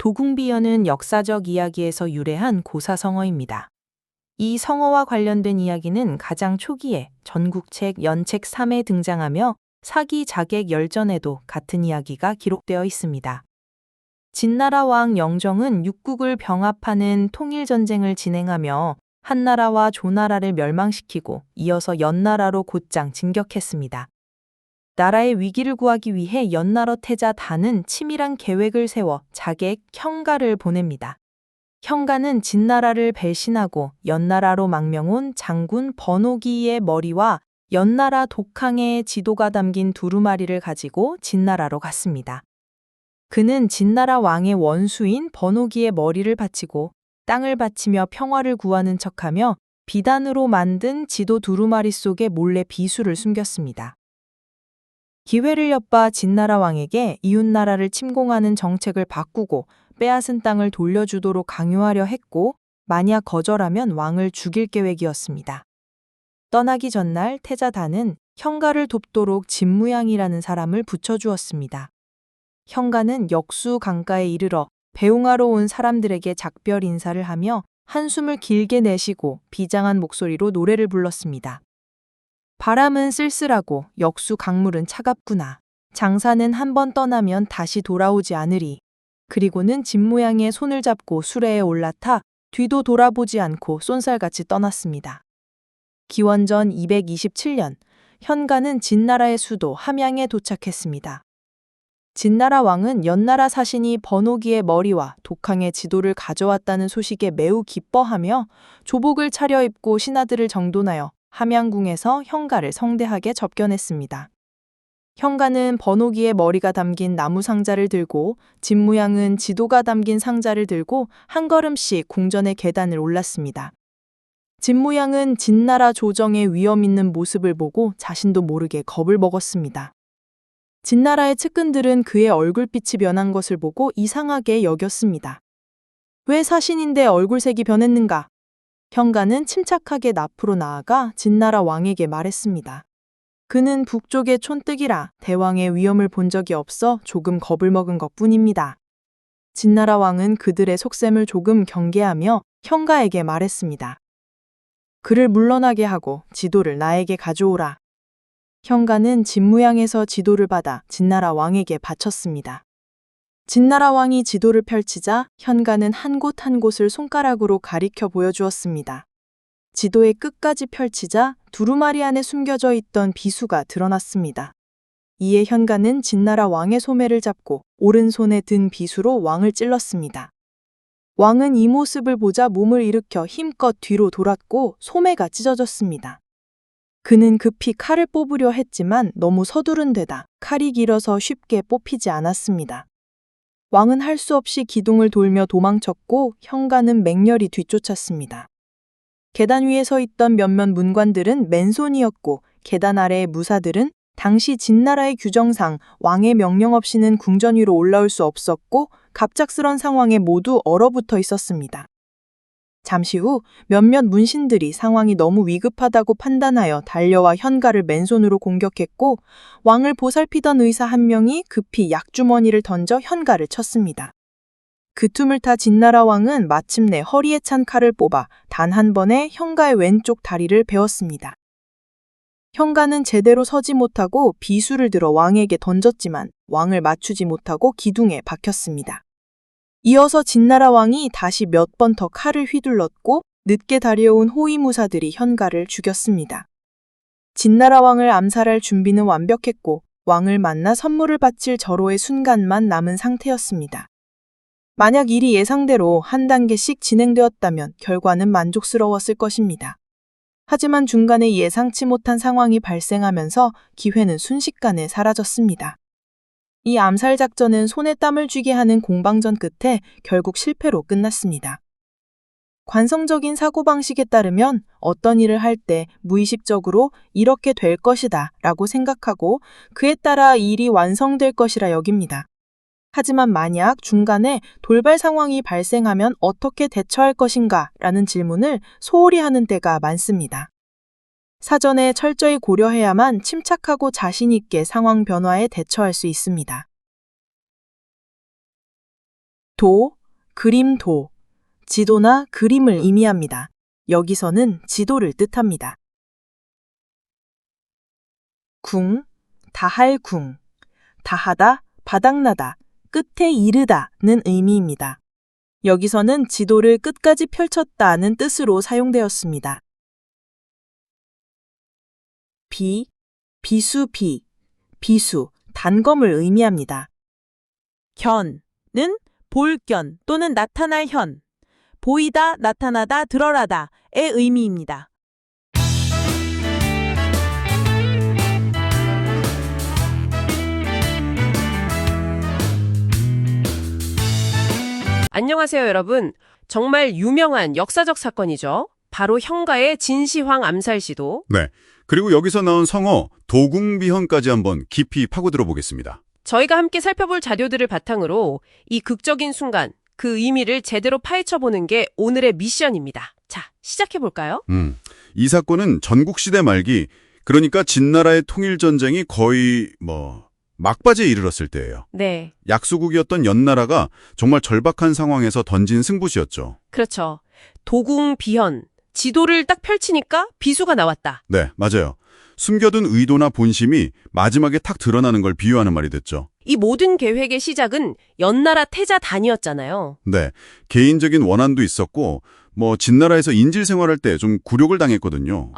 도궁비연은 역사적 이야기에서 유래한 고사성어입니다. 이 성어와 관련된 이야기는 가장 초기에 전국책 연책 3에 등장하며 사기 자객 열전에도 같은 이야기가 기록되어 있습니다. 진나라 왕 영정은 육국을 병합하는 통일전쟁을 진행하며 한나라와 조나라를 멸망시키고 이어서 연나라로 곧장 진격했습니다. 나라의 위기를 구하기 위해 연나라 태자 단은 치밀한 계획을 세워 자객 형가를 보냅니다. 형가는 진나라를 배신하고 연나라로 망명온 장군 번호기의 머리와 연나라 독항의 지도가 담긴 두루마리를 가지고 진나라로 갔습니다. 그는 진나라 왕의 원수인 번호기의 머리를 바치고 땅을 바치며 평화를 구하는 척하며 비단으로 만든 지도 두루마리 속에 몰래 비수를 숨겼습니다. 기회를 엿봐 진나라 왕에게 이웃나라를 침공하는 정책을 바꾸고 빼앗은 땅을 돌려주도록 강요하려 했고, 만약 거절하면 왕을 죽일 계획이었습니다. 떠나기 전날 태자단은 형가를 돕도록 진무양이라는 사람을 붙여주었습니다. 형가는 역수 강가에 이르러 배웅하러 온 사람들에게 작별 인사를 하며 한숨을 길게 내쉬고 비장한 목소리로 노래를 불렀습니다. 바람은 쓸쓸하고 역수 강물은 차갑구나. 장사는 한번 떠나면 다시 돌아오지 않으리. 그리고는 진무양의 손을 잡고 수레에 올라타 뒤도 돌아보지 않고 쏜살같이 떠났습니다. 기원전 227년, 현가는 진나라의 수도 함양에 도착했습니다. 진나라 왕은 연나라 사신이 번호기의 머리와 독항의 지도를 가져왔다는 소식에 매우 기뻐하며 조복을 차려입고 신하들을 정돈하여 함양궁에서 현가를 성대하게 접견했습니다. 현가는 번호기의 머리가 담긴 나무 상자를 들고 진무양은 지도가 담긴 상자를 들고 한 걸음씩 궁전의 계단을 올랐습니다. 진무양은 진나라 조정의 위험 있는 모습을 보고 자신도 모르게 겁을 먹었습니다. 진나라의 측근들은 그의 얼굴빛이 변한 것을 보고 이상하게 여겼습니다. 왜 사신인데 얼굴색이 변했는가? 현가는 침착하게 앞으로 나아가 진나라 왕에게 말했습니다. 그는 북쪽의 촌뜨기라 대왕의 위험을 본 적이 없어 조금 겁을 먹은 것뿐입니다. 진나라 왕은 그들의 속셈을 조금 경계하며 현가에게 말했습니다. 그를 물러나게 하고 지도를 나에게 가져오라. 현가는 진무양에서 지도를 받아 진나라 왕에게 바쳤습니다. 진나라 왕이 지도를 펼치자 현가는 한 곳 한 곳을 손가락으로 가리켜 보여주었습니다. 지도의 끝까지 펼치자 두루마리 안에 숨겨져 있던 비수가 드러났습니다. 이에 현가는 진나라 왕의 소매를 잡고 오른손에 든 비수로 왕을 찔렀습니다. 왕은 이 모습을 보자 몸을 일으켜 힘껏 뒤로 돌았고 소매가 찢어졌습니다. 그는 급히 칼을 뽑으려 했지만 너무 서두른 데다 칼이 길어서 쉽게 뽑히지 않았습니다. 왕은 할 수 없이 기둥을 돌며 도망쳤고 현가는 맹렬히 뒤쫓았습니다. 계단 위에 서 있던 몇몇 문관들은 맨손이었고 계단 아래의 무사들은 당시 진나라의 규정상 왕의 명령 없이는 궁전 위로 올라올 수 없었고 갑작스런 상황에 모두 얼어붙어 있었습니다. 잠시 후 몇몇 문신들이 상황이 너무 위급하다고 판단하여 달려와 현가를 맨손으로 공격했고 왕을 보살피던 의사 한 명이 급히 약주머니를 던져 현가를 쳤습니다. 그 틈을 타 진나라 왕은 마침내 허리에 찬 칼을 뽑아 단 한 번에 현가의 왼쪽 다리를 베었습니다. 현가는 제대로 서지 못하고 비수를 들어 왕에게 던졌지만 왕을 맞추지 못하고 기둥에 박혔습니다. 이어서 진나라 왕이 다시 몇 번 더 칼을 휘둘렀고 늦게 달려온 호위무사들이 현가를 죽였습니다. 진나라 왕을 암살할 준비는 완벽했고 왕을 만나 선물을 바칠 절호의 순간만 남은 상태였습니다. 만약 일이 예상대로 한 단계씩 진행되었다면 결과는 만족스러웠을 것입니다. 하지만 중간에 예상치 못한 상황이 발생하면서 기회는 순식간에 사라졌습니다. 이 암살 작전은 손에 땀을 쥐게 하는 공방전 끝에 결국 실패로 끝났습니다. 관성적인 사고방식에 따르면 어떤 일을 할 때 무의식적으로 이렇게 될 것이다 라고 생각하고 그에 따라 일이 완성될 것이라 여깁니다. 하지만 만약 중간에 돌발 상황이 발생하면 어떻게 대처할 것인가 라는 질문을 소홀히 하는 때가 많습니다. 사전에 철저히 고려해야만 침착하고 자신 있게 상황 변화에 대처할 수 있습니다. 도, 그림도, 지도나 그림을 의미합니다. 여기서는 지도를 뜻합니다. 궁, 다할 궁, 다하다, 바닥나다, 끝에 이르다는 의미입니다. 여기서는 지도를 끝까지 펼쳤다는 뜻으로 사용되었습니다. 비, 비수비, 비수, 단검을 의미합니다. 견은 볼견 또는 나타날 현, 보이다, 나타나다, 드러나다의 의미입니다. 안녕하세요, 여러분. 정말 유명한 역사적 사건이죠. 바로 형가의 진시황 암살 시도. 네. 그리고 여기서 나온 성어 도궁비현까지 한번 깊이 파고들어 보겠습니다. 저희가 함께 살펴볼 자료들을 바탕으로 이 극적인 순간, 그 의미를 제대로 파헤쳐보는 게 오늘의 미션입니다. 자, 시작해볼까요? 이 사건은 전국시대 말기, 그러니까 진나라의 통일전쟁이 거의 막바지에 이르렀을 때예요. 네, 약소국이었던 연나라가 정말 절박한 상황에서 던진 승부시였죠. 그렇죠. 도궁비현, 지도를 딱 펼치니까 비수가 나왔다. 네, 맞아요. 숨겨둔 의도나 본심이 마지막에 탁 드러나는 걸 비유하는 말이 됐죠. 이 모든 계획의 시작은 연나라 태자단이었잖아요. 네, 개인적인 원한도 있었고 진나라에서 인질 생활할 때 좀 굴욕을 당했거든요.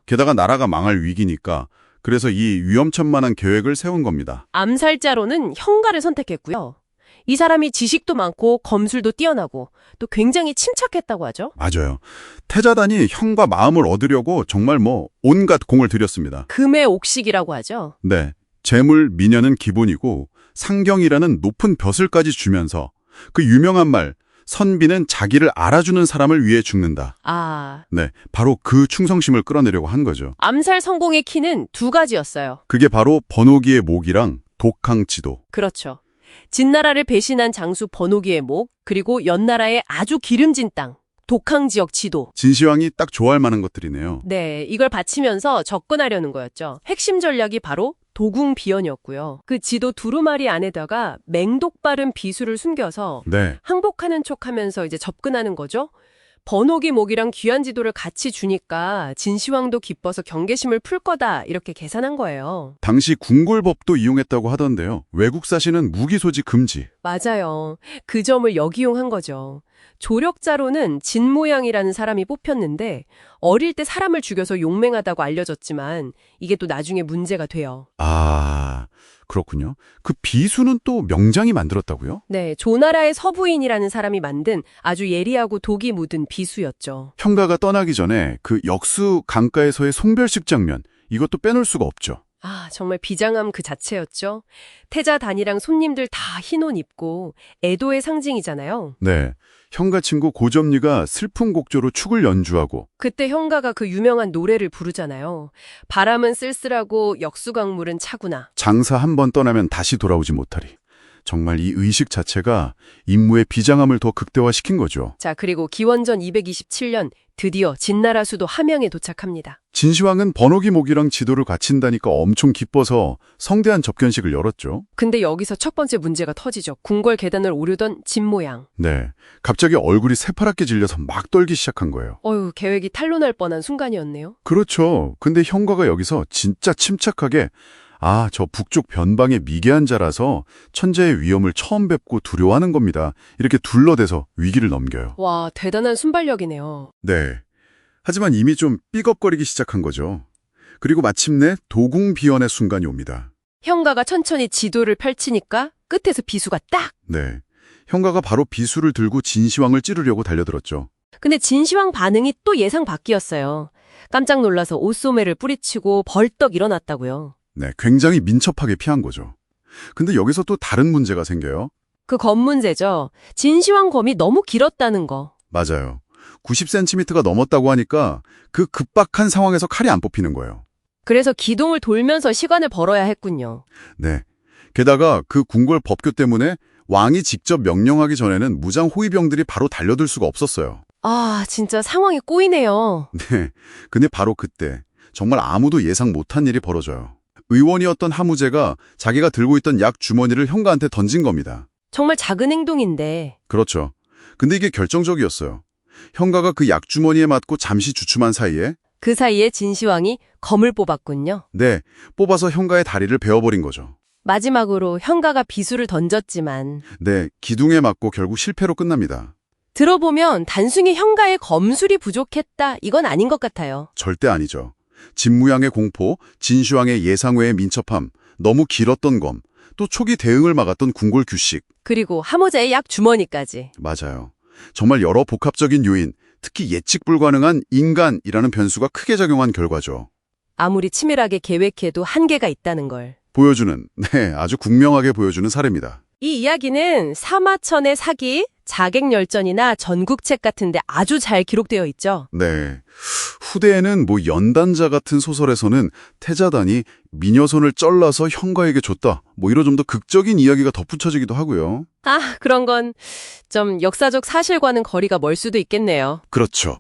게다가 나라가 망할 위기니까 그래서 이 위험천만한 계획을 세운 겁니다. 암살자로는 형가를 선택했고요. 이 사람이 지식도 많고 검술도 뛰어나고 또 굉장히 침착했다고 하죠. 맞아요. 태자단이 형과 마음을 얻으려고 정말 온갖 공을 들였습니다. 금의 옥식이라고 하죠. 네, 재물, 미녀는 기본이고 상경이라는 높은 벼슬까지 주면서 그 유명한 말, 선비는 자기를 알아주는 사람을 위해 죽는다. 네, 바로 그 충성심을 끌어내려고 한 거죠. 암살 성공의 키는 두 가지였어요. 그게 바로 번호기의 목이랑 독항지도. 그렇죠. 진나라를 배신한 장수 번호기의 목, 그리고 연나라의 아주 기름진 땅, 독항지역 지도. 진시황이 딱 좋아할 만한 것들이네요. 네, 이걸 바치면서 접근하려는 거였죠. 핵심 전략이 바로 도궁비현이었고요. 그 지도 두루마리 안에다가 맹독 바른 비수를 숨겨서 네, 항복하는 척하면서 이제 접근하는 거죠. 번호기 목이랑 귀한 지도를 같이 주니까 진시황도 기뻐서 경계심을 풀 거다 이렇게 계산한 거예요. 당시 궁궐법도 이용했다고 하던데요. 외국 사신은 무기 소지 금지. 맞아요. 그 점을 역이용한 거죠. 조력자로는 진모양이라는 사람이 뽑혔는데 어릴 때 사람을 죽여서 용맹하다고 알려졌지만 이게 또 나중에 문제가 돼요. 그렇군요. 그 비수는 또 명장이 만들었다고요? 네, 조나라의 서부인이라는 사람이 만든 아주 예리하고 독이 묻은 비수였죠. 형가가 떠나기 전에 그 역수 강가에서의 송별식 장면, 이것도 빼놓을 수가 없죠. 정말 비장함 그 자체였죠. 태자단이랑 손님들 다 흰 옷 입고 애도의 상징이잖아요. 네, 형가 친구 고점리가 슬픈 곡조로 축을 연주하고 그때 형가가 그 유명한 노래를 부르잖아요. 바람은 쓸쓸하고 역수강물은 차구나. 장사 한 번 떠나면 다시 돌아오지 못하리. 정말 이 의식 자체가 임무의 비장함을 더 극대화시킨 거죠. 자, 그리고 기원전 227년 드디어 진나라 수도 함양에 도착합니다. 진시황은 번호기 목이랑 지도를 갖춘다니까 엄청 기뻐서 성대한 접견식을 열었죠. 근데 여기서 첫 번째 문제가 터지죠. 궁궐 계단을 오르던 진모양. 네, 갑자기 얼굴이 새파랗게 질려서 막 떨기 시작한 거예요. 계획이 탄로날 뻔한 순간이었네요. 그렇죠. 근데 형가가 여기서 진짜 침착하게 저 북쪽 변방의 미개한 자라서 천재의 위험을 처음 뵙고 두려워하는 겁니다. 이렇게 둘러대서 위기를 넘겨요. 와, 대단한 순발력이네요. 네. 하지만 이미 좀 삐걱거리기 시작한 거죠. 그리고 마침내 도궁비현의 순간이 옵니다. 형가가 천천히 지도를 펼치니까 끝에서 비수가 딱! 네. 형가가 바로 비수를 들고 진시황을 찌르려고 달려들었죠. 근데 진시황 반응이 또 예상 밖이었어요. 깜짝 놀라서 옷소매를 뿌리치고 벌떡 일어났다고요. 네, 굉장히 민첩하게 피한 거죠. 근데 여기서 또 다른 문제가 생겨요. 그 검 문제죠. 진시황 검이 너무 길었다는 거. 맞아요. 90cm가 넘었다고 하니까 그 급박한 상황에서 칼이 안 뽑히는 거예요. 그래서 기동을 돌면서 시간을 벌어야 했군요. 네. 게다가 그 궁궐 법규 때문에 왕이 직접 명령하기 전에는 무장 호위병들이 바로 달려들 수가 없었어요. 진짜 상황이 꼬이네요. 네. 근데 바로 그때 정말 아무도 예상 못한 일이 벌어져요. 의원이었던 하무제가 자기가 들고 있던 약 주머니를 형가한테 던진 겁니다. 정말 작은 행동인데. 그렇죠. 근데 이게 결정적이었어요. 현가가 그 약주머니에 맞고 잠시 주춤한 사이에 그 사이에 진시황이 검을 뽑았군요. 네, 뽑아서 현가의 다리를 베어버린 거죠. 마지막으로 현가가 비수를 던졌지만 네, 기둥에 맞고 결국 실패로 끝납니다. 들어보면 단순히 현가의 검술이 부족했다 이건 아닌 것 같아요. 절대 아니죠. 진무양의 공포, 진시황의 예상 외의 민첩함, 너무 길었던 검, 또 초기 대응을 막았던 궁궐 규식. 그리고 하모자의 약 주머니까지. 맞아요. 정말 여러 복합적인 요인, 특히 예측 불가능한 인간이라는 변수가 크게 작용한 결과죠. 아무리 치밀하게 계획해도 한계가 있다는 걸. 보여주는, 네, 아주 극명하게 보여주는 사례입니다. 이 이야기는 사마천의 사기, 자객열전이나 전국책 같은데 아주 잘 기록되어 있죠. 네. 후대에는 연단자 같은 소설에서는 태자단이 미녀손을 쩔라서 현가에게 줬다. 이런 좀 더 극적인 이야기가 덧붙여지기도 하고요. 아, 그런 건 좀 역사적 사실과는 거리가 멀 수도 있겠네요. 그렇죠.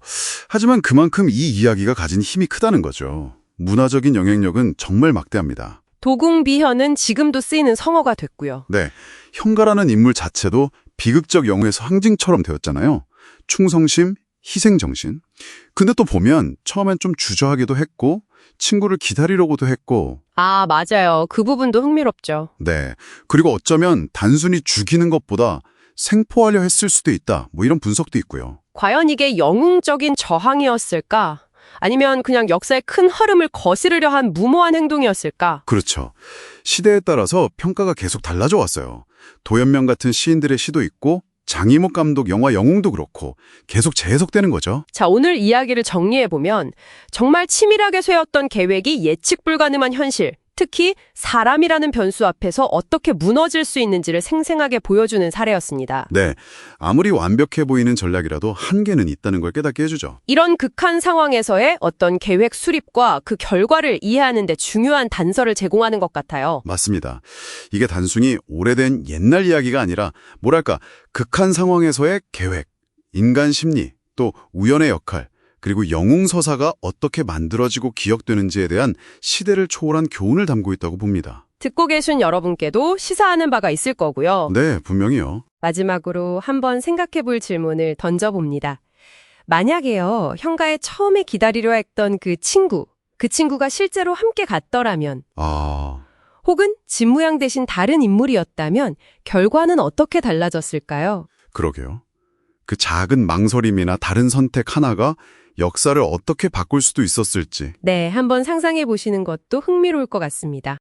하지만 그만큼 이 이야기가 가진 힘이 크다는 거죠. 문화적인 영향력은 정말 막대합니다. 도궁비현은 지금도 쓰이는 성어가 됐고요. 네. 현가라는 인물 자체도 비극적 영웅의 상징처럼 되었잖아요. 충성심, 희생정신. 근데 또 보면 처음엔 좀 주저하기도 했고 친구를 기다리려고도 했고 아, 맞아요. 그 부분도 흥미롭죠. 네. 그리고 어쩌면 단순히 죽이는 것보다 생포하려 했을 수도 있다. 이런 분석도 있고요. 과연 이게 영웅적인 저항이었을까? 아니면 그냥 역사의 큰 흐름을 거스르려 한 무모한 행동이었을까? 그렇죠. 시대에 따라서 평가가 계속 달라져 왔어요. 도연명 같은 시인들의 시도 있고 장이목 감독 영화 영웅도 그렇고 계속 재해석되는 거죠. 자, 오늘 이야기를 정리해보면 정말 치밀하게 세웠던 계획이 예측 불가능한 현실, 특히 사람이라는 변수 앞에서 어떻게 무너질 수 있는지를 생생하게 보여주는 사례였습니다. 네, 아무리 완벽해 보이는 전략이라도 한계는 있다는 걸 깨닫게 해주죠. 이런 극한 상황에서의 어떤 계획 수립과 그 결과를 이해하는 데 중요한 단서를 제공하는 것 같아요. 맞습니다. 이게 단순히 오래된 옛날 이야기가 아니라 극한 상황에서의 계획, 인간 심리, 또 우연의 역할, 그리고 영웅 서사가 어떻게 만들어지고 기억되는지에 대한 시대를 초월한 교훈을 담고 있다고 봅니다. 듣고 계신 여러분께도 시사하는 바가 있을 거고요. 네, 분명히요. 마지막으로 한번 생각해 볼 질문을 던져봅니다. 만약에요, 현가에 처음에 기다리려 했던 그 친구가 실제로 함께 갔더라면, 혹은 진무양 대신 다른 인물이었다면 결과는 어떻게 달라졌을까요? 그러게요. 그 작은 망설임이나 다른 선택 하나가 역사를 어떻게 바꿀 수도 있었을지. 네, 한번 상상해 보시는 것도 흥미로울 것 같습니다.